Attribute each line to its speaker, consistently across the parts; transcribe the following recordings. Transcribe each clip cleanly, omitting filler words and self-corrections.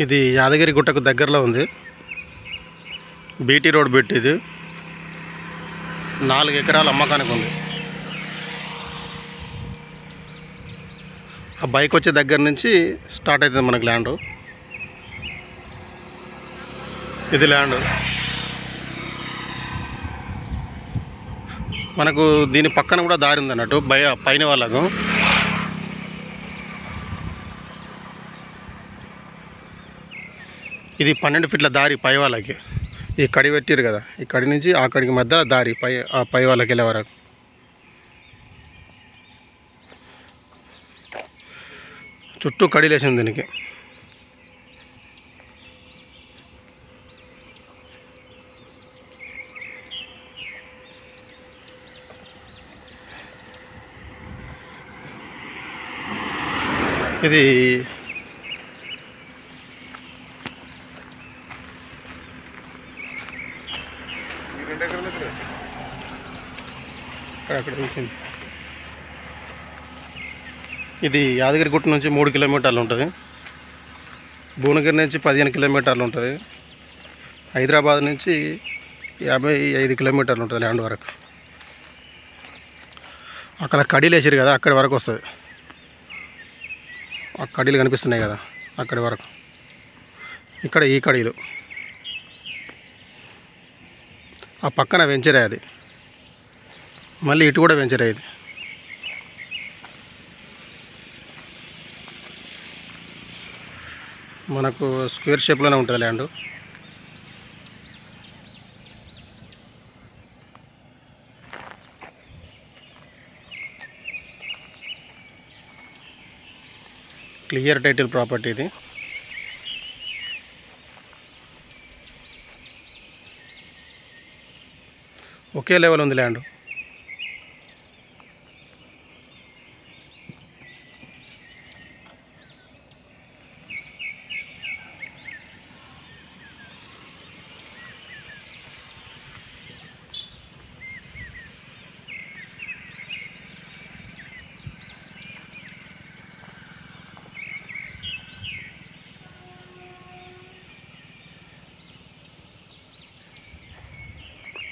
Speaker 1: ఇది యాదగిరి గుట్టకు దగ్గరలో ఉంది. బీటీ రోడ్ బిట్ ఇది 4 ఎకరాల అమ్మకానికి ఉంది. ఆ బైక్ వచ్చే దగ్గర నుంచి స్టార్ట్ అవుతుంది మనకు ల్యాండ్. ఇది ల్యాండ్ మనకు. దీని పక్కన కూడా దారి ఉంది అన్నట్టు పైన వాళ్ళకు. ఇది 12 ఫీట్ల దారి పై వాళ్ళకి. ఈ కడి పెట్టారు కదా, ఈ కడి నుంచి ఆ కడికి మధ్య దారి పై వాళ్ళకి వెళ్ళే వరకు. చుట్టూ కడిలేసింది దీనికి. ఇది అక్కడ తీసింది. ఇది యాదగిరిగుట్ట నుంచి 3 కిలోమీటర్లు ఉంటుంది. భువనగిరి నుంచి 15 కిలోమీటర్లు ఉంటుంది. హైదరాబాద్ నుంచి 55 కిలోమీటర్లు ఉంటుంది ల్యాండ్ వరకు. అక్కడ కడీలు వేసారు కదా, అక్కడి వరకు వస్తుంది. ఆ కడీలు కనిపిస్తున్నాయి కదా, అక్కడి వరకు. ఇక్కడ ఈ కడీలు, ఆ పక్కన వెంచరే అది. మళ్ళీ ఇటు కూడా వెంచరే ఇది. మనకు స్క్వేర్ షేప్లోనే ఉంటుంది ల్యాండ్. క్లియర్ టైటిల్ ప్రాపర్టీ ఇది. ఒకే లెవెల్ ఉంది ల్యాండ్.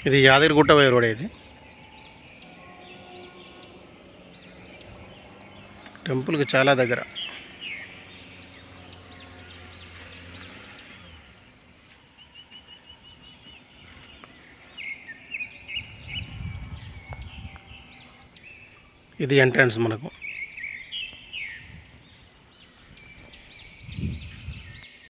Speaker 1: ఇది యాదగిరిగుట్ట పోయే రోడ్. ఇది టెంపుల్కి చాలా దగ్గర. ఇది ఎంట్రన్స్ మనకు.